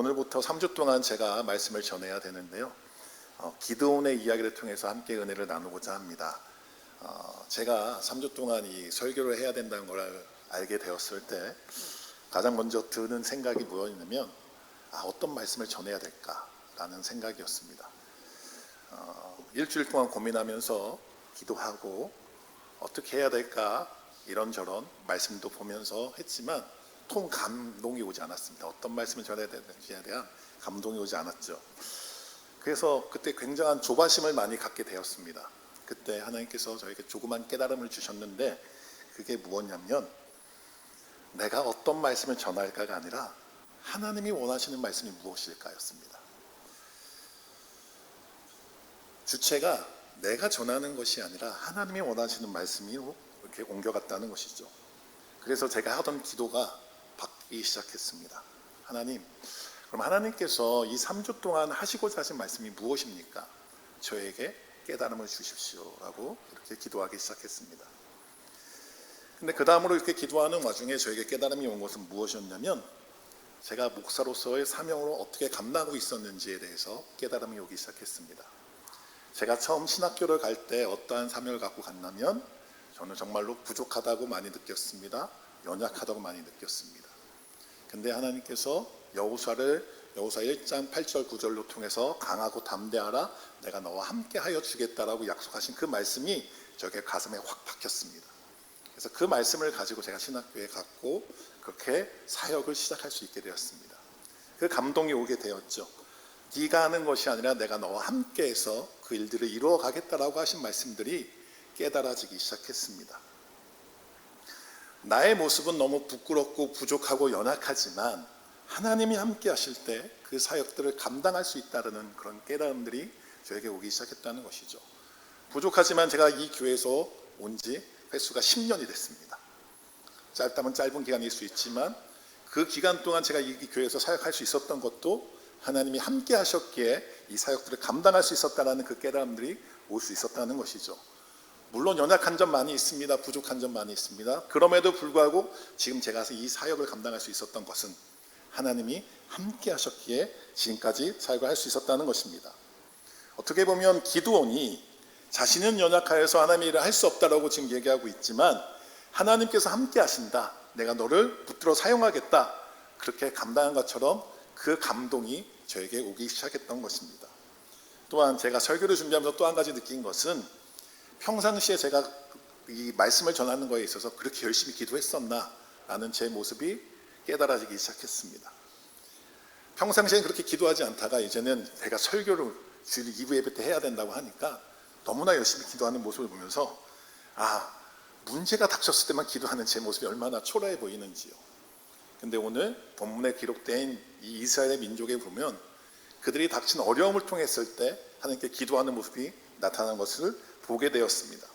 오늘부터 3주 동안 제가 말씀을 전해야 되는데요. 기드온의 이야기를 통해서 함께 은혜를 나누고자 합니다. 제가 3주 동안 이 설교를 해야 된다는 걸 알게 되었을 때 가장 먼저 드는 생각이 뭐였냐면 어떤 말씀을 전해야 될까라는 생각이었습니다. 일주일 동안 고민하면서 기도하고 어떻게 해야 될까 이런저런 말씀도 보면서 했지만 통 감동이 오지 않았습니다. 어떤 말씀을 전해야 되는지에 대한 감동이 오지 않았죠. 그래서 그때 굉장한 조바심을 많이 갖게 되었습니다. 그때 하나님께서 저에게 조그만 깨달음을 주셨는데 그게 무엇이냐면 내가 어떤 말씀을 전할까가 아니라 하나님이 원하시는 말씀이 무엇일까였습니다. 주체가 내가 전하는 것이 아니라 하나님이 원하시는 말씀으로 이렇게 옮겨갔다는 것이죠. 그래서 제가 하던 기도가 바뀌기 시작했습니다. 하나님, 그럼 하나님께서 이 3주 동안 하시고자 하신 말씀이 무엇입니까? 저에게 깨달음을 주십시오라고 이렇게 기도하기 시작했습니다. 근데 그 다음으로 이렇게 기도하는 와중에 저에게 깨달음이 온 것은 무엇이었냐면 제가 목사로서의 사명으로 어떻게 감당하고 있었는지에 대해서 깨달음이 오기 시작했습니다. 제가 처음 신학교를 갈 때 어떠한 사명을 갖고 갔냐면 저는 정말로 부족하다고 많이 느꼈습니다. 연약하다고 많이 느꼈습니다. 근데 하나님께서 여호수아 1장 8절 9절로 통해서 강하고 담대하라 내가 너와 함께하여 주겠다라고 약속하신 그 말씀이 저에게 가슴에 확 박혔습니다. 그래서 그 말씀을 가지고 제가 신학교에 갔고 그렇게 사역을 시작할 수 있게 되었습니다. 그 감동이 오게 되었죠. 네가 하는 것이 아니라 내가 너와 함께해서 그 일들을 이루어 가겠다라고 하신 말씀들이 깨달아지기 시작했습니다. 나의 모습은 너무 부끄럽고 부족하고 연약하지만 하나님이 함께 하실 때 그 사역들을 감당할 수 있다는 그런 깨달음들이 저에게 오기 시작했다는 것이죠. 부족하지만 제가 이 교회에서 온 지 횟수가 10년이 됐습니다. 짧다면 짧은 기간일 수 있지만 그 기간 동안 제가 이 교회에서 사역할 수 있었던 것도 하나님이 함께 하셨기에 이 사역들을 감당할 수 있었다는 그 깨달음들이 올 수 있었다는 것이죠. 물론 연약한 점 많이 있습니다. 부족한 점 많이 있습니다. 그럼에도 불구하고 지금 제가 이 사역을 감당할 수 있었던 것은 하나님이 함께 하셨기에 지금까지 사역을 할 수 있었다는 것입니다. 어떻게 보면 기드온이 자신은 연약하여서 하나님의 일을 할 수 없다라고 지금 얘기하고 있지만 하나님께서 함께 하신다. 내가 너를 붙들어 사용하겠다. 그렇게 감당한 것처럼 그 감동이 저에게 오기 시작했던 것입니다. 또한 제가 설교를 준비하면서 또 한 가지 느낀 것은 평상시에 제가 이 말씀을 전하는 거에 있어서 그렇게 열심히 기도했었나 라는 제 모습이 깨달아지기 시작했습니다. 평상시엔 그렇게 기도하지 않다가 이제는 제가 설교를 주일 2부 예배 때 해야 된다고 하니까 너무나 열심히 기도하는 모습을 보면서 문제가 닥쳤을 때만 기도하는 제 모습이 얼마나 초라해 보이는지요. 근데 오늘 본문에 기록된 이 이스라엘의 민족에 보면 그들이 닥친 어려움을 통했을 때 하나님께 기도하는 모습이 나타난 것을 보게 되었습니다.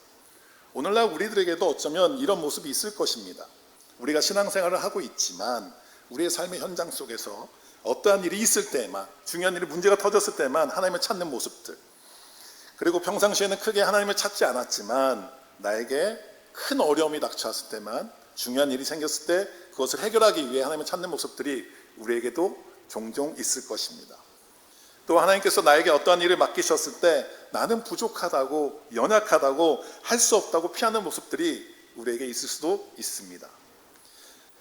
오늘날 우리들에게도 어쩌면 이런 모습이 있을 것입니다. 우리가 신앙생활을 하고 있지만 우리의 삶의 현장 속에서 어떠한 일이 있을 때만, 중요한 일이 문제가 터졌을 때만 하나님을 찾는 모습들, 그리고 평상시에는 크게 하나님을 찾지 않았지만 나에게 큰 어려움이 닥쳐왔을 때만, 중요한 일이 생겼을 때 그것을 해결하기 위해 하나님을 찾는 모습들이 우리에게도 종종 있을 것입니다. 또 하나님께서 나에게 어떠한 일을 맡기셨을 때 나는 부족하다고, 연약하다고, 할 수 없다고 피하는 모습들이 우리에게 있을 수도 있습니다.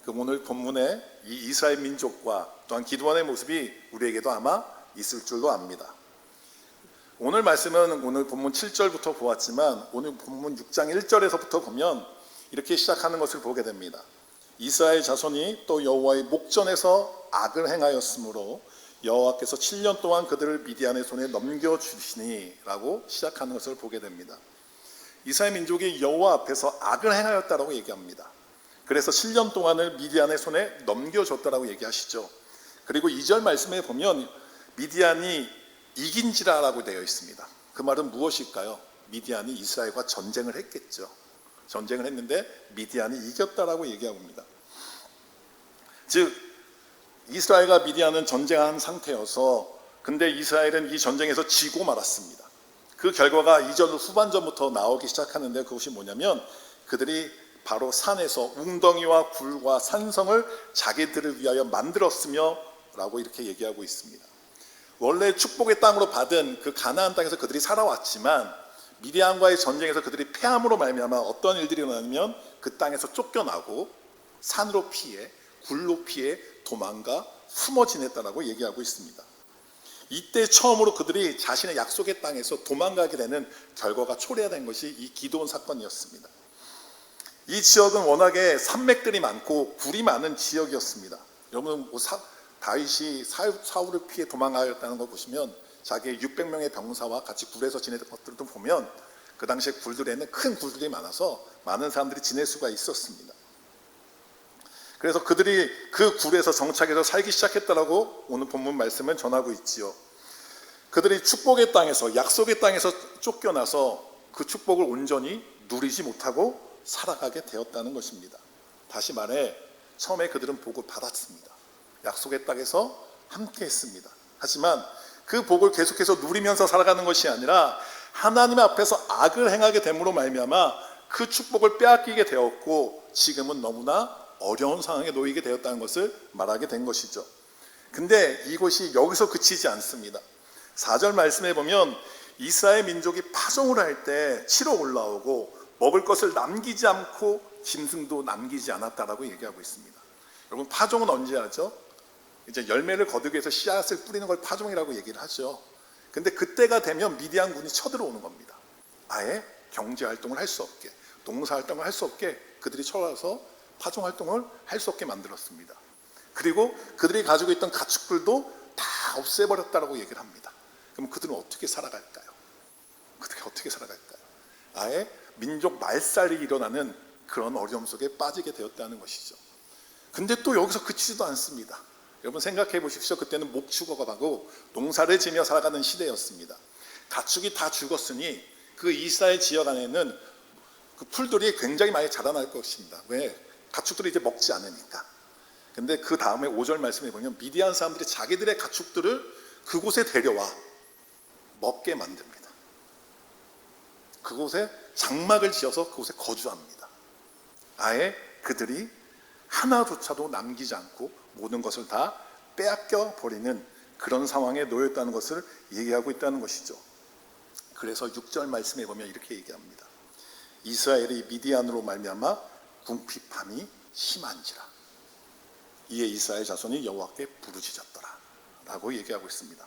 그럼 오늘 본문의 이 이스라엘 민족과 또한 기드온의 모습이 우리에게도 아마 있을 줄로 압니다. 오늘 말씀은 오늘 본문 7절부터 보았지만 오늘 본문 6장 1절에서부터 보면 이렇게 시작하는 것을 보게 됩니다. 이스라엘 자손이 또 여호와의 목전에서 악을 행하였으므로 여호와께서 7년 동안 그들을 미디안의 손에 넘겨주시니 라고 시작하는 것을 보게 됩니다. 이스라엘 민족이 여호와 앞에서 악을 행하였다라고 얘기합니다. 그래서 7년 동안을 미디안의 손에 넘겨줬다라고 얘기하시죠. 그리고 2절 말씀에 보면 미디안이 이긴지라라고 되어 있습니다. 그 말은 무엇일까요? 미디안이 이스라엘과 전쟁을 했겠죠. 전쟁을 했는데 미디안이 이겼다라고 얘기하고 있습니다. 즉 이스라엘과 미디안은 전쟁한 상태여서 근데 이스라엘은 이 전쟁에서 지고 말았습니다. 그 결과가 2절 후반전부터 나오기 시작하는데 그것이 뭐냐면 그들이 바로 산에서 웅덩이와 굴과 산성을 자기들을 위하여 만들었으며 라고 이렇게 얘기하고 있습니다. 원래 축복의 땅으로 받은 그 가나안 땅에서 그들이 살아왔지만 미디안과의 전쟁에서 그들이 패함으로 말미암아 어떤 일들이 일어나냐면 그 땅에서 쫓겨나고 산으로 피해 굴로 피해 도망가 숨어 지냈다라고 얘기하고 있습니다. 이때 처음으로 그들이 자신의 약속의 땅에서 도망가게 되는 결과가 초래된 것이 이 기드온 사건이었습니다. 이 지역은 워낙에 산맥들이 많고 굴이 많은 지역이었습니다. 여러분 다윗이 사울을 피해 도망가였다는 걸 보시면 자기의 600명의 병사와 같이 굴에서 지내던 것들도 보면 그 당시에 굴들에는 큰 굴들이 많아서 많은 사람들이 지낼 수가 있었습니다. 그래서 그들이 그 굴에서 정착해서 살기 시작했다라고 오늘 본문 말씀은 전하고 있지요. 그들이 축복의 땅에서 약속의 땅에서 쫓겨나서 그 축복을 온전히 누리지 못하고 살아가게 되었다는 것입니다. 다시 말해 처음에 그들은 복을 받았습니다. 약속의 땅에서 함께 했습니다. 하지만 그 복을 계속해서 누리면서 살아가는 것이 아니라 하나님 앞에서 악을 행하게 됨으로 말미암아 그 축복을 빼앗기게 되었고 지금은 너무나 어려운 상황에 놓이게 되었다는 것을 말하게 된 것이죠. 근데 이것이 여기서 그치지 않습니다. 4절 말씀에 보면 이스라엘 민족이 파종을 할 때 치러 올라오고 먹을 것을 남기지 않고 짐승도 남기지 않았다라고 얘기하고 있습니다. 여러분 파종은 언제 하죠? 이제 열매를 거두기 위해서 씨앗을 뿌리는 걸 파종이라고 얘기를 하죠. 근데 그때가 되면 미디안군이 쳐들어오는 겁니다. 아예 경제활동을 할 수 없게, 농사활동을 할 수 없게 그들이 쳐와서 파종활동을 할 수 없게 만들었습니다. 그리고 그들이 가지고 있던 가축들도 다 없애버렸다라고 얘기를 합니다. 그럼 그들은 어떻게 살아갈까요? 그들이 어떻게 살아갈까요? 아예 민족 말살이 일어나는 그런 어려움 속에 빠지게 되었다는 것이죠. 근데 또 여기서 그치지도 않습니다. 여러분 생각해 보십시오. 그때는 목축업하고 농사를 지며 살아가는 시대였습니다. 가축이 다 죽었으니 그 이스라엘 지역 안에는 그 풀들이 굉장히 많이 자라날 것입니다. 왜? 가축들이 이제 먹지 않으니까. 근데 그 다음에 5절 말씀에 보면 미디안 사람들이 자기들의 가축들을 그곳에 데려와 먹게 만듭니다. 그곳에 장막을 지어서 그곳에 거주합니다. 아예 그들이 하나조차도 남기지 않고 모든 것을 다 빼앗겨 버리는 그런 상황에 놓였다는 것을 얘기하고 있다는 것이죠. 그래서 6절 말씀에 보면 이렇게 얘기합니다. 이스라엘이 미디안으로 말미암아 궁핍함이 심한지라 이에 이스라엘 자손이 여호와께 부르짖었더라 라고 얘기하고 있습니다.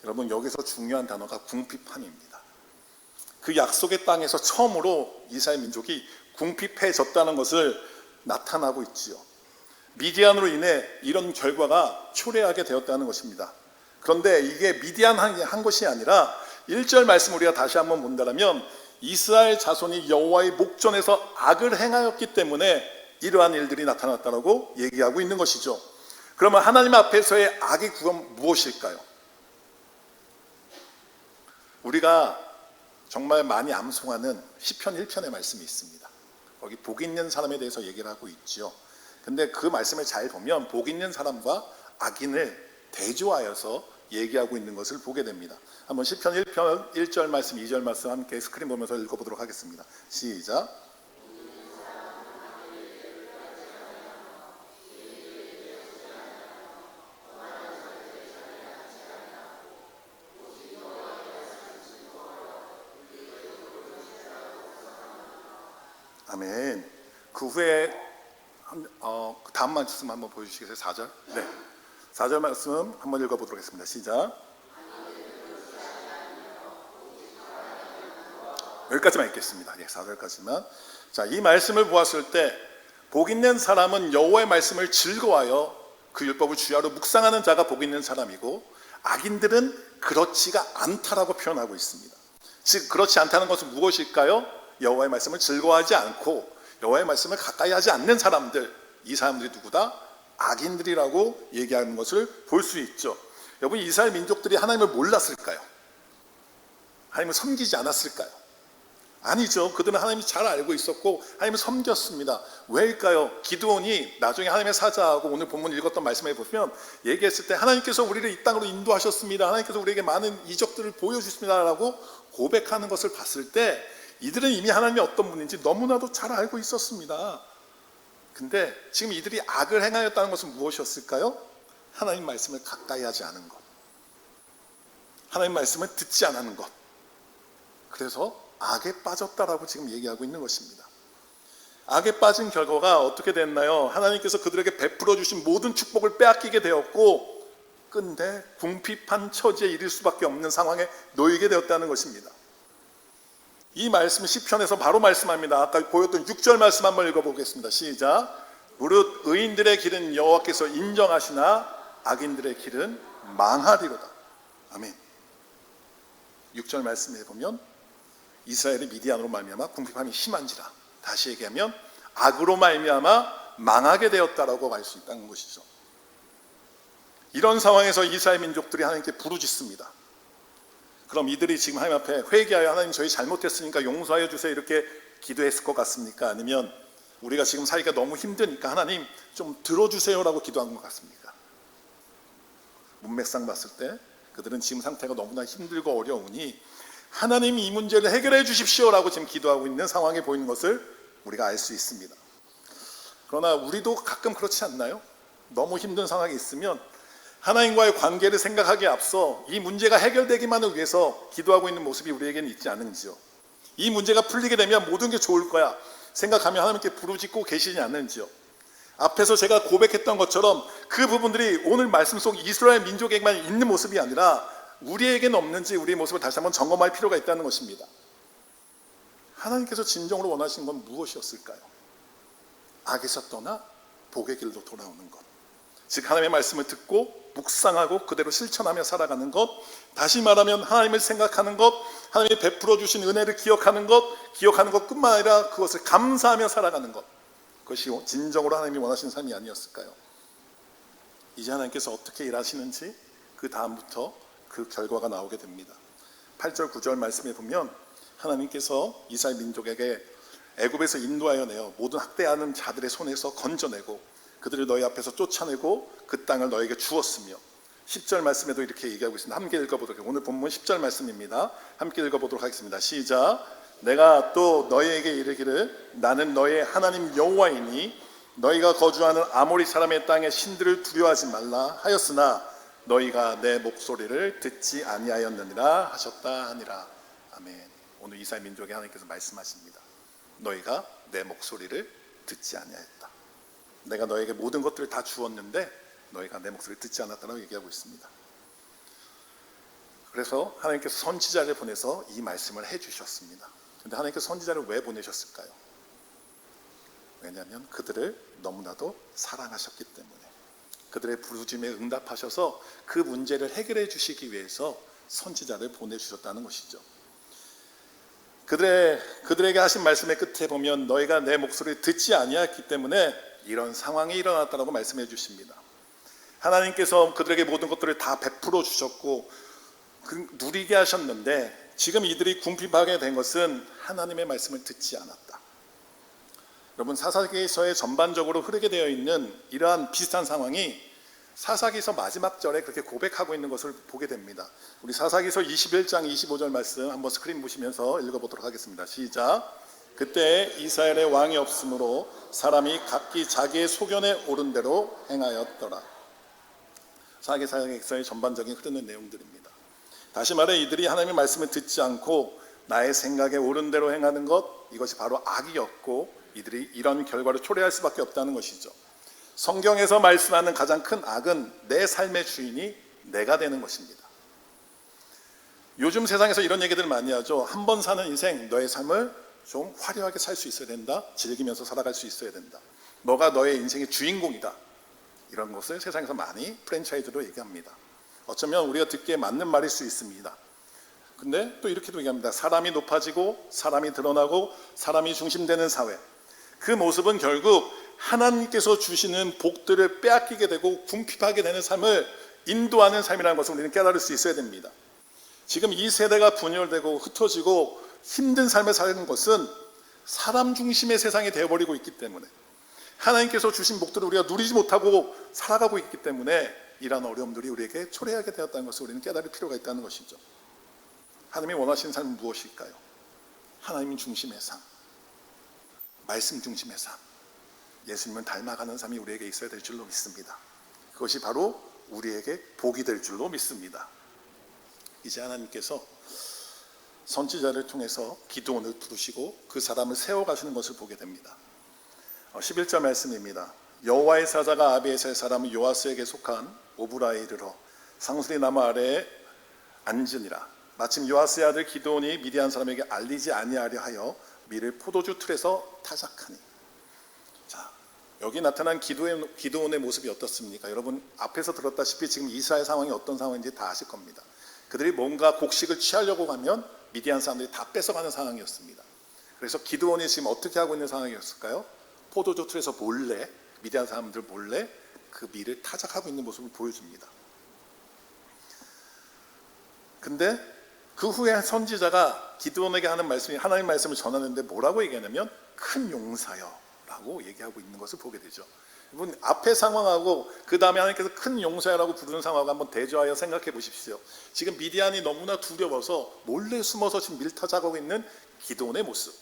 여러분 여기서 중요한 단어가 궁핍함입니다. 그 약속의 땅에서 처음으로 이스라엘 민족이 궁핍해졌다는 것을 나타나고 있지요. 미디안으로 인해 이런 결과가 초래하게 되었다는 것입니다. 그런데 이게 미디안 한 것이 아니라 1절 말씀 우리가 다시 한번 본다면 이스라엘 자손이 여호와의 목전에서 악을 행하였기 때문에 이러한 일들이 나타났다고 얘기하고 있는 것이죠. 그러면 하나님 앞에서의 악의 구원 무엇일까요? 우리가 정말 많이 암송하는 시편 1편의 말씀이 있습니다. 거기 복 있는 사람에 대해서 얘기를 하고 있죠. 근데 그 말씀을 잘 보면 복 있는 사람과 악인을 대조하여서 얘기하고 있는 것을 보게 됩니다. 한번 시편 1편 1절 말씀 2절 말씀 함께 스크린 보면서 읽어보도록 하겠습니다. 시작. 아멘. 그 후에 그 다음 말씀 한번 보여주시겠어요? 4절? 네. 4절 말씀 한번 읽어보도록 하겠습니다. 시작. 여기까지만 읽겠습니다. 예, 4절까지만. 자, 이 말씀을 보았을 때 복 있는 사람은 여호와의 말씀을 즐거워하여 그 율법을 주야로 묵상하는 자가 복 있는 사람이고 악인들은 그렇지가 않다라고 표현하고 있습니다. 즉 그렇지 않다는 것은 무엇일까요? 여호와의 말씀을 즐거워하지 않고 여호와의 말씀을 가까이 하지 않는 사람들, 이 사람들이 누구다? 악인들이라고 얘기하는 것을 볼 수 있죠. 여러분 이스라엘 민족들이 하나님을 몰랐을까요? 하나님을 섬기지 않았을까요? 아니죠. 그들은 하나님이 잘 알고 있었고 하나님을 섬겼습니다. 왜일까요? 기드온이 나중에 하나님의 사자하고 오늘 본문 읽었던 말씀에 보면 얘기했을 때 하나님께서 우리를 이 땅으로 인도하셨습니다. 하나님께서 우리에게 많은 이적들을 보여주셨습니다 라고 고백하는 것을 봤을 때 이들은 이미 하나님이 어떤 분인지 너무나도 잘 알고 있었습니다. 근데 지금 이들이 악을 행하였다는 것은 무엇이었을까요? 하나님 말씀을 가까이 하지 않은 것, 하나님 말씀을 듣지 않은 것, 그래서 악에 빠졌다라고 지금 얘기하고 있는 것입니다. 악에 빠진 결과가 어떻게 됐나요? 하나님께서 그들에게 베풀어 주신 모든 축복을 빼앗기게 되었고, 끝내 궁핍한 처지에 이를 수밖에 없는 상황에 놓이게 되었다는 것입니다. 이 말씀 시편에서 바로 말씀합니다. 아까 보였던 6절 말씀 한번 읽어보겠습니다. 시작. 무릇 의인들의 길은 여호와께서 인정하시나 악인들의 길은 망하리로다. 아멘. 6절 말씀에 보면 이스라엘이 미디안으로 말미암아 궁핍함이 심한지라, 다시 얘기하면 악으로 말미암아 망하게 되었다라고 말 수 있다는 것이죠. 이런 상황에서 이스라엘 민족들이 하나님께 부르짖습니다. 그럼 이들이 지금 하나님 앞에 회개하여 하나님 저희 잘못했으니까 용서하여 주세요 이렇게 기도했을 것 같습니까? 아니면 우리가 지금 살기가 너무 힘드니까 하나님 좀 들어주세요라고 기도한 것 같습니까? 문맥상 봤을 때 그들은 지금 상태가 너무나 힘들고 어려우니 하나님 이 문제를 해결해 주십시오라고 지금 기도하고 있는 상황에 보이는 것을 우리가 알 수 있습니다. 그러나 우리도 가끔 그렇지 않나요? 너무 힘든 상황이 있으면 하나님과의 관계를 생각하기에 앞서 이 문제가 해결되기만을 위해서 기도하고 있는 모습이 우리에게는 있지 않은지요? 이 문제가 풀리게 되면 모든 게 좋을 거야 생각하며 하나님께 부르짖고 계시지 않는지요? 앞에서 제가 고백했던 것처럼 그 부분들이 오늘 말씀 속 이스라엘 민족에게만 있는 모습이 아니라 우리에게는 없는지 우리의 모습을 다시 한번 점검할 필요가 있다는 것입니다. 하나님께서 진정으로 원하시는 건 무엇이었을까요? 악에서 떠나 복의 길로 돌아오는 것, 즉 하나님의 말씀을 듣고 묵상하고 그대로 실천하며 살아가는 것, 다시 말하면 하나님을 생각하는 것, 하나님이 베풀어 주신 은혜를 기억하는 것뿐만 아니라 그것을 감사하며 살아가는 것, 그것이 진정으로 하나님이 원하시는 삶이 아니었을까요? 이제 하나님께서 어떻게 일하시는지 그 다음부터 그 결과가 나오게 됩니다. 8절 9절 말씀에 보면 하나님께서 이스라엘 민족에게 애굽에서 인도하여 내어 모든 학대하는 자들의 손에서 건져내고 그들을 너희 앞에서 쫓아내고 그 땅을 너에게 주었으며, 10절 말씀에도 이렇게 얘기하고 있습니다. 함께 읽어보도록 하겠습니다. 오늘 본문 10절 말씀입니다. 함께 읽어보도록 하겠습니다. 시작. 내가 또 너희에게 이르기를 나는 너희의 하나님 여호와이니 너희가 거주하는 아모리 사람의 땅의 신들을 두려워하지 말라 하였으나 너희가 내 목소리를 듣지 아니하였느니라 하셨다 하니라. 아멘. 오늘 이스라엘 민족에 하나님께서 말씀하십니다. 너희가 내 목소리를 듣지 아니하였다. 내가 너에게 모든 것들을 다 주었는데 너희가 내 목소리를 듣지 않았다고 얘기하고 있습니다. 그래서 하나님께서 선지자를 보내서 이 말씀을 해주셨습니다. 그런데 하나님께서 선지자를 왜 보내셨을까요? 왜냐하면 그들을 너무나도 사랑하셨기 때문에, 그들의 부르짖음에 응답하셔서 그 문제를 해결해 주시기 위해서 선지자를 보내주셨다는 것이죠. 그들에게 하신 말씀의 끝에 보면 너희가 내 목소리를 듣지 아니하였기 때문에 이런 상황이 일어났다고 말씀해 주십니다. 하나님께서 그들에게 모든 것들을 다 베풀어 주셨고 누리게 하셨는데 지금 이들이 궁핍하게 된 것은 하나님의 말씀을 듣지 않았다. 여러분, 사사기서에 전반적으로 흐르게 되어 있는 이러한 비슷한 상황이 사사기서 마지막 절에 그렇게 고백하고 있는 것을 보게 됩니다. 우리 사사기서 21장 25절 말씀 한번 스크린 보시면서 읽어보도록 하겠습니다. 시작. 그때 이스라엘의 왕이 없으므로 사람이 각기 자기의 소견에 오른 대로 행하였더라. 사사기서의 전반적인 흐르는 내용들입니다. 다시 말해 이들이 하나님의 말씀을 듣지 않고 나의 생각에 옳은 대로 행하는 것, 이것이 바로 악이었고 이들이 이런 결과를 초래할 수밖에 없다는 것이죠. 성경에서 말씀하는 가장 큰 악은 내 삶의 주인이 내가 되는 것입니다. 요즘 세상에서 이런 얘기들 많이 하죠. 한 번 사는 인생, 너의 삶을 좀 화려하게 살 수 있어야 된다. 즐기면서 살아갈 수 있어야 된다. 너가 너의 인생의 주인공이다. 이런 것을 세상에서 많이 프랜차이즈로 얘기합니다. 어쩌면 우리가 듣기에 맞는 말일 수 있습니다. 근데 또 이렇게도 얘기합니다. 사람이 높아지고 사람이 드러나고 사람이 중심되는 사회, 그 모습은 결국 하나님께서 주시는 복들을 빼앗기게 되고 궁핍하게 되는 삶을 인도하는 삶이라는 것을 우리는 깨달을 수 있어야 됩니다. 지금 이 세대가 분열되고 흩어지고 힘든 삶을 사는 것은 사람 중심의 세상이 되어버리고 있기 때문에, 하나님께서 주신 복들을 우리가 누리지 못하고 살아가고 있기 때문에 이러한 어려움들이 우리에게 초래하게 되었다는 것을 우리는 깨달을 필요가 있다는 것이죠. 하나님이 원하시는 삶은 무엇일까요? 하나님 중심의 삶, 말씀 중심의 삶, 예수님을 닮아가는 삶이 우리에게 있어야 될 줄로 믿습니다. 그것이 바로 우리에게 복이 될 줄로 믿습니다. 이제 하나님께서 선지자를 통해서 기드온을 부르시고 그 사람을 세워가시는 것을 보게 됩니다. 11절 말씀입니다. 여호와의 사자가 아비에셀 사람 요아스에게 속한 오브라에 이르러 상수리 나무 아래에 앉으니라. 마침 요아스의 아들 기드온이 미디안 사람에게 알리지 아니하려 하여 밀을 포도주 틀에서 타작하니. 자, 여기 나타난 기드온의 모습이 어떻습니까? 여러분 앞에서 들었다시피 지금 이스라엘 상황이 어떤 상황인지 다 아실 겁니다. 그들이 뭔가 곡식을 취하려고 가면 미디안 사람들이 다 뺏어가는 상황이었습니다. 그래서 기드온이 지금 어떻게 하고 있는 상황이었을까요? 포도주 틀에서 몰래, 미디안 사람들 몰래 그 밀을 타작하고 있는 모습을 보여줍니다. 근데 그 후에 선지자가 기드온에게 하는 말씀이 하나님 말씀을 전하는데 뭐라고 얘기하냐면 큰 용사여 라고 얘기하고 있는 것을 보게 되죠. 여러분 앞의 상황하고 그 다음에 하나님께서 큰 용사라고 부르는 상황하고 한번 대조하여 생각해 보십시오. 지금 미디안이 너무나 두려워서 몰래 숨어서 지금 밀타작하고 있는 기드온의 모습.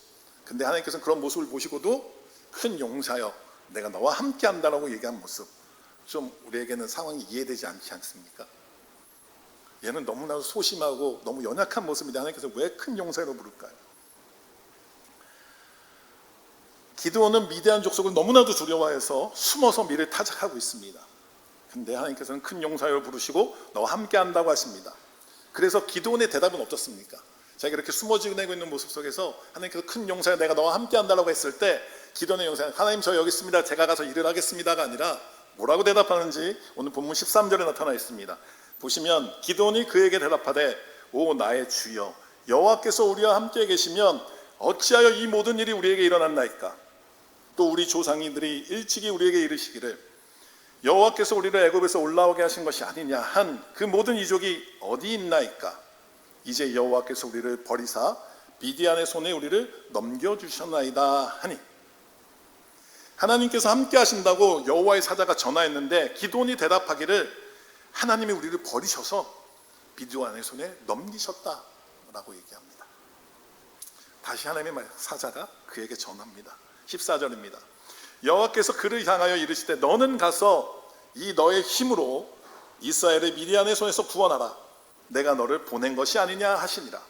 근데 하나님께서는 그런 모습을 보시고도 큰 용사여 내가 너와 함께 한다라고 얘기한 모습, 좀 우리에게는 상황이 이해되지 않지 않습니까? 얘는 너무나도 소심하고 너무 연약한 모습인데 하나님께서 왜 큰 용사로 부를까요? 기드온은 미디안 족속을 너무나도 두려워해서 숨어서 밀을 타작하고 있습니다. 근데 하나님께서는 큰 용사로 부르시고 너와 함께 한다고 하십니다. 그래서 기드온의 대답은 어떻습니까? 자기가 이렇게 숨어 지내고 있는 모습 속에서 하나님께서 큰 용사여 내가 너와 함께 한다고 했을 때 기드온의 용사는 하나님 저 여기 있습니다. 제가 가서 일을 하겠습니다가 아니라 뭐라고 대답하는지 오늘 본문 13절에 나타나 있습니다. 보시면 기드온이 그에게 대답하되 오 나의 주여 여호와께서 우리와 함께 계시면 어찌하여 이 모든 일이 우리에게 일어났나이까? 또 우리 조상님들이 일찍이 우리에게 이르시기를 여호와께서 우리를 애굽에서 올라오게 하신 것이 아니냐 한 그 모든 이족이 어디 있나이까? 이제 여호와께서 우리를 버리사 미디안의 손에 우리를 넘겨주셨나이다 하니. 하나님께서 함께 하신다고 여호와의 사자가 전하였는데 기드온이 대답하기를 하나님이 우리를 버리셔서 미디안의 손에 넘기셨다라고 얘기합니다. 다시 하나님의 사자가 그에게 전합니다. 14절입니다. 여호와께서 그를 향하여 이르시되 너는 가서 이 너의 힘으로 이스라엘을 미디안의 손에서 구원하라. 내가 너를 보낸 것이 아니냐 하시니라.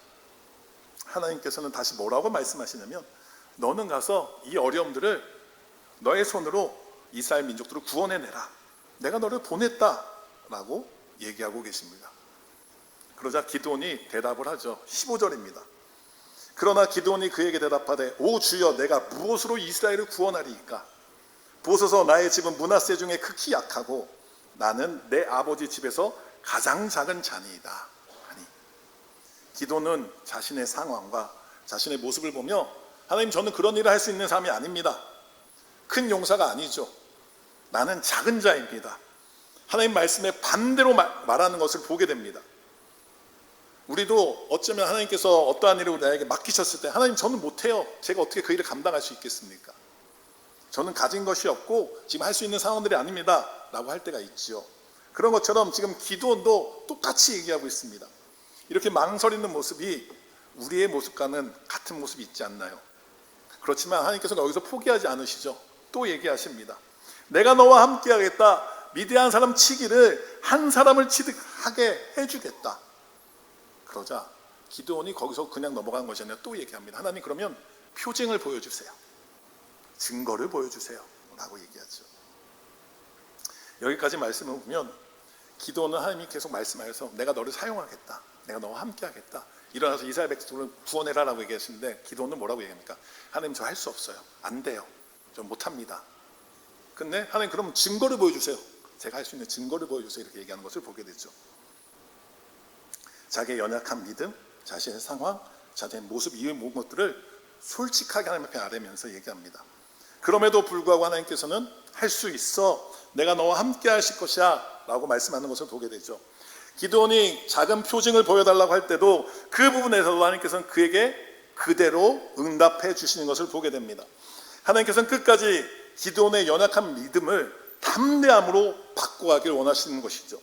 하나님께서는 다시 뭐라고 말씀하시냐면 너는 가서 이 어려움들을 너의 손으로 이스라엘 민족들을 구원해내라. 내가 너를 보냈다라고 얘기하고 계십니다. 그러자 기드온이 대답을 하죠. 15절입니다. 그러나 기드온이 그에게 대답하되 오 주여 내가 무엇으로 이스라엘을 구원하리이까? 보소서 나의 집은 므낫세 중에 극히 약하고 나는 내 아버지 집에서 가장 작은 자니이다 하니. 기드온은 자신의 상황과 자신의 모습을 보며 하나님 저는 그런 일을 할 수 있는 사람이 아닙니다. 큰 용사가 아니죠. 나는 작은 자입니다. 하나님 말씀에 반대로 말하는 것을 보게 됩니다. 우리도 어쩌면 하나님께서 어떠한 일을 나에게 맡기셨을 때 하나님 저는 못해요. 제가 어떻게 그 일을 감당할 수 있겠습니까? 저는 가진 것이 없고 지금 할 수 있는 상황들이 아닙니다 라고 할 때가 있죠. 그런 것처럼 지금 기드온도 똑같이 얘기하고 있습니다. 이렇게 망설이는 모습이 우리의 모습과는 같은 모습이 있지 않나요? 그렇지만 하나님께서는 여기서 포기하지 않으시죠. 또 얘기하십니다. 내가 너와 함께 하겠다. 미디안 사람 치기를 한 사람을 취득하게 해주겠다. 그러자 기드온이 거기서 그냥 넘어간 것이 아니라 또 얘기합니다. 하나님 그러면 표징을 보여주세요. 증거를 보여주세요 라고 얘기하죠. 여기까지 말씀을 보면 기드온은 하나님이 계속 말씀하셔서 내가 너를 사용하겠다. 내가 너와 함께 하겠다. 일어나서 이스라엘 백성을 구원해라 라고 얘기하시는데 기드온은 뭐라고 얘기합니까? 하나님 저 할 수 없어요. 안 돼요. 저 못합니다. 근데 하나님 그럼 증거를 보여주세요. 제가 할 수 있는 증거를 보여주세요. 이렇게 얘기하는 것을 보게 되죠. 자기의 연약한 믿음, 자신의 상황, 자신의 모습 이외의 모든 것들을 솔직하게 하나님 앞에 아뢰면서 얘기합니다. 그럼에도 불구하고 하나님께서는 할 수 있어. 내가 너와 함께 하실 것이야 라고 말씀하는 것을 보게 되죠. 기드온이 작은 표징을 보여달라고 할 때도 그 부분에서도 하나님께서는 그에게 그대로 응답해 주시는 것을 보게 됩니다. 하나님께서는 끝까지 기드온의 연약한 믿음을 담대함으로 바꿔가길 원하시는 것이죠.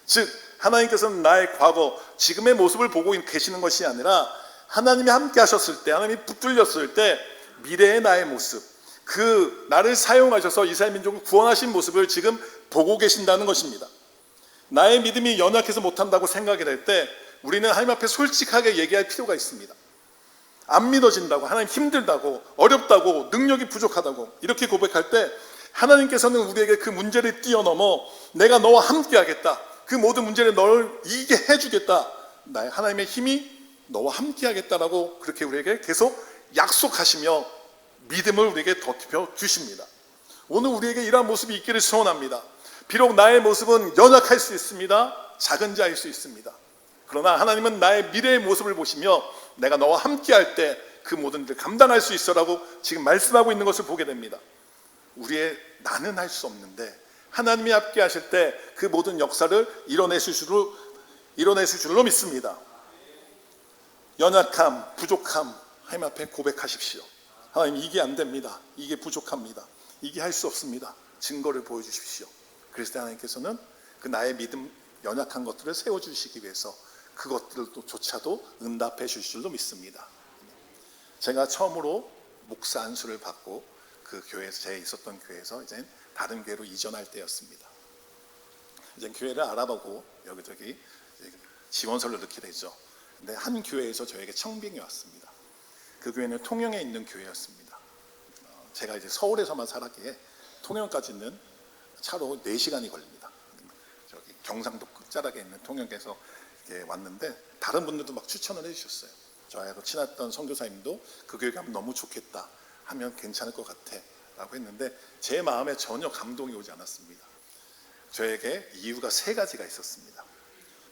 즉 하나님께서는 나의 과거, 지금의 모습을 보고 계시는 것이 아니라 하나님이 함께 하셨을 때, 하나님이 붙들렸을 때 미래의 나의 모습, 그 나를 사용하셔서 이스라엘 민족을 구원하신 모습을 지금 보고 계신다는 것입니다. 나의 믿음이 연약해서 못한다고 생각이 될 때 우리는 하나님 앞에 솔직하게 얘기할 필요가 있습니다. 안 믿어진다고, 하나님 힘들다고, 어렵다고, 능력이 부족하다고 이렇게 고백할 때 하나님께서는 우리에게 그 문제를 뛰어넘어 내가 너와 함께 하겠다, 그 모든 문제를 너를 이기게 해주겠다, 나의 하나님의 힘이 너와 함께 하겠다라고 그렇게 우리에게 계속 약속하시며 믿음을 우리에게 덧입혀 주십니다. 오늘 우리에게 이러한 모습이 있기를 소원합니다. 비록 나의 모습은 연약할 수 있습니다. 작은 자일 수 있습니다. 그러나 하나님은 나의 미래의 모습을 보시며 내가 너와 함께 할 때 그 모든 일을 감당할 수 있어라고 지금 말씀하고 있는 것을 보게 됩니다. 우리의 나는 할 수 없는데 하나님이 함께 하실 때 그 모든 역사를 이뤄내실 줄로 믿습니다. 연약함, 부족함 하나님 앞에 고백하십시오. 하나님, 이게 안 됩니다. 이게 부족합니다. 이게 할 수 없습니다. 증거를 보여주십시오. 그랬을 때 하나님께서는 그 나의 믿음, 연약한 것들을 세워주시기 위해서 그것들조차도 응답해 주실 줄로 믿습니다. 제가 처음으로 목사 안수를 받고 그 교회에서, 제가 있었던 교회에서 이제 다른 교회로 이전할 때였습니다. 이제 교회를 알아보고 여기저기 지원서를 넣게 되죠. 근데 한 교회에서 저에게 청빙이 왔습니다. 그 교회는 통영에 있는 교회였습니다. 제가 이제 서울에서만 살았기에 통영까지는 차로 4시간이 걸립니다. 저기 경상도 끝자락에 있는 통영에서 왔는데 다른 분들도 막 추천을 해주셨어요. 저하고 친했던 선교사님도 그 교회 가면 너무 좋겠다, 하면 괜찮을 것 같아 라고 했는데 제 마음에 전혀 감동이 오지 않았습니다. 저에게 이유가 3가지가 있었습니다.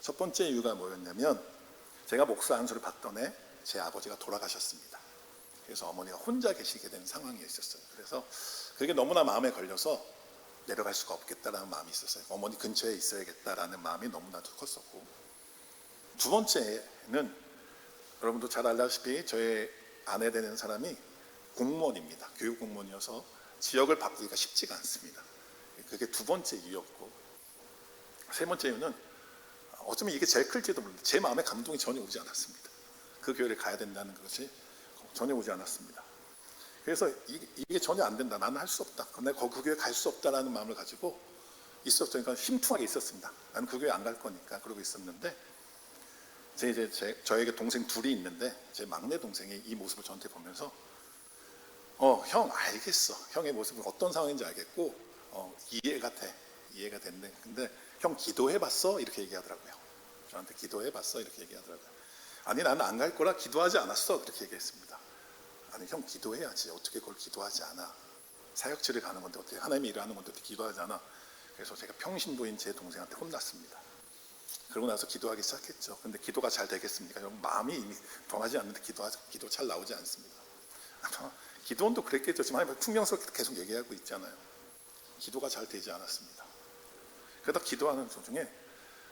첫 번째 이유가 뭐였냐면 제가 목사 안수를 받던 해 제 아버지가 돌아가셨습니다. 그래서 어머니가 혼자 계시게 된 상황이 있었어요. 그래서 그게 너무나 마음에 걸려서 내려갈 수가 없겠다라는 마음이 있었어요. 어머니 근처에 있어야겠다라는 마음이 너무나도 컸었고, 두 번째는 여러분도 잘 알다시피 저의 아내 되는 사람이 공무원입니다. 교육 공무원이어서 지역을 바꾸기가 쉽지가 않습니다. 그게 두 번째 이유였고, 세 번째 이유는 어쩌면 이게 제일 클지도 모릅니다. 제 마음에 감동이 전혀 오지 않았습니다. 그 교회를 가야 된다는 것이 전혀 오지 않았습니다. 그래서 이게 전혀 안 된다, 나는 할 수 없다, 내가 그 교회 갈 수 없다라는 마음을 가지고 있었으니까 힘투하게 있었습니다. 나는 그 교회 안 갈 거니까 그러고 있었는데, 저에게 동생 둘이 있는데 제 막내 동생이 이 모습을 저한테 보면서 형 알겠어, 형의 모습은 어떤 상황인지 알겠고 이해가 됐네, 근데 형 기도해봤어? 이렇게 얘기하더라고요. 저한테 기도해봤어? 이렇게 얘기하더라고요. 아니, 나는 안 갈 거라 기도하지 않았어, 그렇게 얘기했습니다. 아니, 형 기도해야지, 어떻게 그걸 기도하지 않아, 사역지를 가는 건데 어떻게, 하나님이 일하는 건데 어떻게 기도하지 않아. 그래서 제가 평신도인 제 동생한테 혼났습니다. 그러고 나서 기도하기 시작했죠. 근데 기도가 잘 되겠습니까? 마음이 이미 동하지 않는데 기도 잘 나오지 않습니다. 기도원도 그랬겠죠. 지금 하나님 풍경스럽게 계속 얘기하고 있잖아요. 기도가 잘 되지 않았습니다. 그러다 기도하는 도중에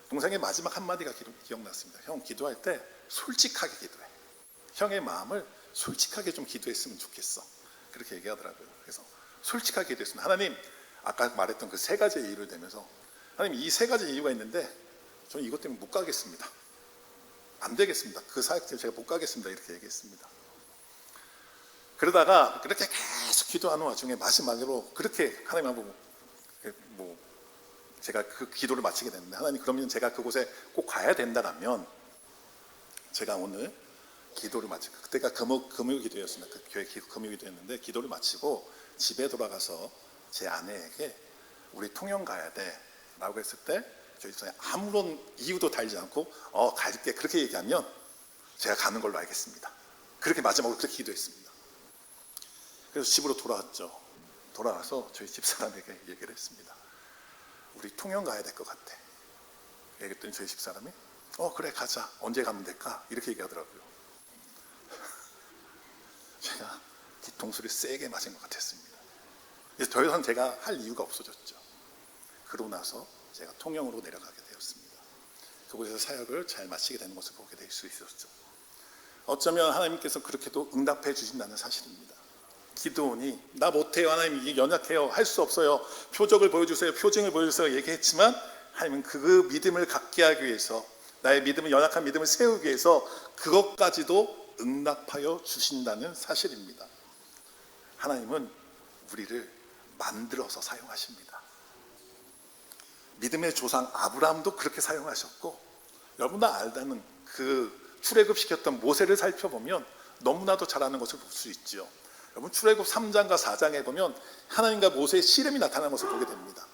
동생의 마지막 한마디가 기억났습니다. 형, 기도할 때 솔직하게 기도해. 형의 마음을 솔직하게 좀 기도했으면 좋겠어. 그렇게 얘기하더라고요. 그래서 솔직하게 기도했습니다. 하나님, 아까 말했던 그 3가지 이유를 대면서, 하나님, 이 3가지 이유가 있는데 저는 이것 때문에 못 가겠습니다. 안 되겠습니다. 그 사역 때문에 제가 못 가겠습니다. 이렇게 얘기했습니다. 그러다가 그렇게 계속 기도하는 와중에 마지막으로 그렇게 하나님하고 제가 그 기도를 마치게 됐는데, 하나님, 그러면 제가 그곳에 꼭 가야 된다면 제가 오늘 기도를 마치고, 그때가 금요 기도였습니다. 그 교회 금요 기도였는데 기도를 마치고 집에 돌아가서 제 아내에게 우리 통영 가야 돼 라고 했을 때 저희 집사람이 아무런 이유도 달지 않고 갈게, 그렇게 얘기하면 제가 가는 걸로 알겠습니다. 그렇게 마지막으로 그렇게 기도했습니다. 그래서 집으로 돌아왔죠. 돌아와서 저희 집사람에게 얘기를 했습니다. 우리 통영 가야 될 것 같아. 얘기했더니 저희 집사람이 그래, 가자. 언제 가면 될까? 이렇게 얘기하더라고요. 제가 뒤통수를 세게 맞은 것 같았습니다. 그래서 더 이상 제가 할 이유가 없어졌죠. 그러고 나서 제가 통영으로 내려가게 되었습니다. 그곳에서 사역을 잘 마치게 되는 것을 보게 될 수 있었죠. 어쩌면 하나님께서 그렇게도 응답해 주신다는 사실입니다. 기도원이 나 못해요, 하나님, 이게 연약해요, 할 수 없어요, 표적을 보여주세요, 표징을 보여주세요 얘기했지만, 하나님은 그 믿음을 갖게 하기 위해서, 나의 믿음을, 연약한 믿음을 세우기 위해서 그것까지도 응답하여 주신다는 사실입니다. 하나님은 우리를 만들어서 사용하십니다. 믿음의 조상 아브라함도 그렇게 사용하셨고, 여러분 다 알다는 그 출애굽시켰던 모세를 살펴보면 너무나도 잘하는 것을 볼 수 있죠. 여러분 출애굽 3장과 4장에 보면 하나님과 모세의 씨름이 나타나는 것을 보게 됩니다.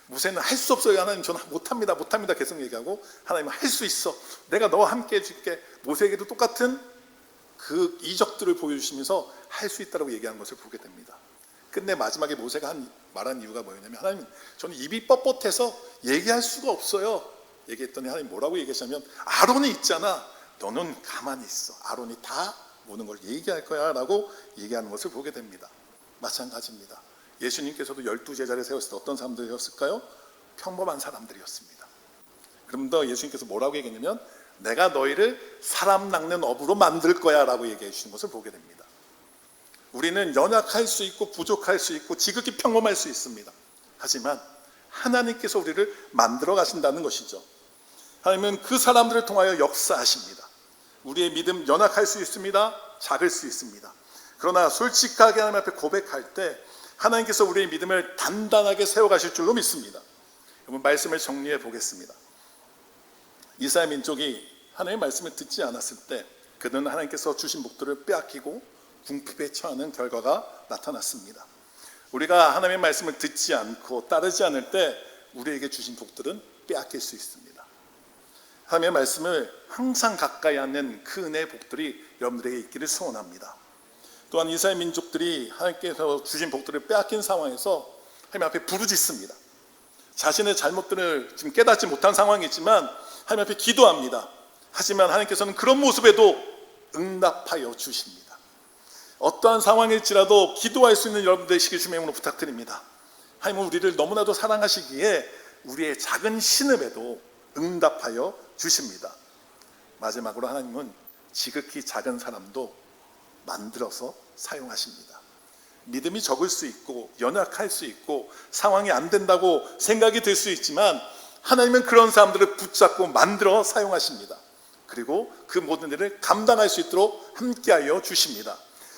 모세는 할 수 없어요. 하나님 저는 못합니다 계속 얘기하고, 하나님은 할 수 있어, 내가 너와 함께 해줄게. 모세에게도 똑같은 그 이적들을 보여주시면서 할 수 있다고 얘기하는 것을 보게 됩니다. 근데 마지막에 모세가 말한 이유가 뭐였냐면, 하나님 저는 입이 뻣뻣해서 얘기할 수가 없어요. 얘기했더니 하나님 뭐라고 얘기하시냐면, 아론이 있잖아, 너는 가만히 있어, 아론이 다 모든 걸 얘기할 거야 라고 얘기하는 것을 보게 됩니다. 마찬가지입니다. 예수님께서도 12제자를 세웠을 때 어떤 사람들이었을까요? 평범한 사람들이었습니다. 그런데 예수님께서 뭐라고 얘기했냐면, 내가 너희를 사람 낚는 어부로 만들 거야 라고 얘기해 주시는 것을 보게 됩니다. 우리는 연약할 수 있고 부족할 수 있고 지극히 평범할 수 있습니다. 하지만 하나님께서 우리를 만들어 가신다는 것이죠. 하나님은 그 사람들을 통하여 역사하십니다. 우리의 믿음 연약할 수 있습니다. 작을 수 있습니다. 그러나 솔직하게 하나님 앞에 고백할 때 하나님께서 우리의 믿음을 단단하게 세워가실 줄로 믿습니다. 여러분 말씀을 정리해 보겠습니다. 이스라엘 민족이 하나님의 말씀을 듣지 않았을 때 그들은 하나님께서 주신 복들을 빼앗기고 궁핍에 처하는 결과가 나타났습니다. 우리가 하나님의 말씀을 듣지 않고 따르지 않을 때 우리에게 주신 복들은 빼앗길 수 있습니다. 하나님의 말씀을 항상 가까이 하는 그 은혜의 복들이 여러분들에게 있기를 소원합니다. 또한 이스라엘 민족들이 하나님께서 주신 복들을 빼앗긴 상황에서 하나님 앞에 부르짖습니다. 자신의 잘못들을 지금 깨닫지 못한 상황이지만 하나님 앞에 기도합니다. 하지만 하나님께서는 그런 모습에도 응답하여 주십니다. 어떠한 상황일지라도 기도할 수 있는 여러분 되시길 주님의 이름으로 부탁드립니다. 하나님은 우리를 너무나도 사랑하시기에 우리의 작은 신음에도 응답하여 주십니다. 마지막으로 하나님은 지극히 작은 사람도 만들어서 사용하십니다. 믿음이 적을 수 있고 연약할 수 있고 상황이 안 된다고 생각이 들 수 있지만 하나님은 그런 사람들을 붙잡고 만들어 사용하십니다. 그리고 그 모든 일을 감당할 수 있도록 함께하여 주십니다.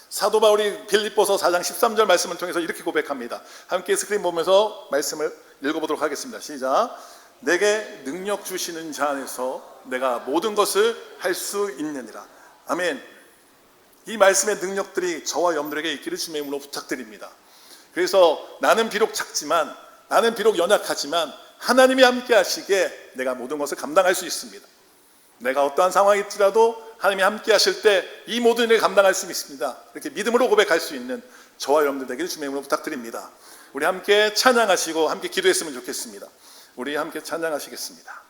사도 바울이 빌립보서 4장 13절 말씀을 통해서 이렇게 고백합니다. 함께 스크린 보면서 말씀을 읽어보도록 하겠습니다. 시작. 내게 능력 주시는 자 안에서 내가 모든 것을 할 수 있느니라. 아멘. 이 말씀의 능력들이 저와 여러분들에게 있기를 주님의 이름으로 부탁드립니다. 그래서 나는 비록 작지만, 나는 비록 연약하지만 하나님이 함께 하시기에 내가 모든 것을 감당할 수 있습니다. 내가 어떠한 상황이 있더라도 하나님이 함께 하실 때 이 모든 일을 감당할 수 있습니다. 이렇게 믿음으로 고백할 수 있는 저와 여러분들 되기를 주님의 이름으로 부탁드립니다. 우리 함께 찬양하시고 함께 기도했으면 좋겠습니다. 우리 함께 찬양하시겠습니다.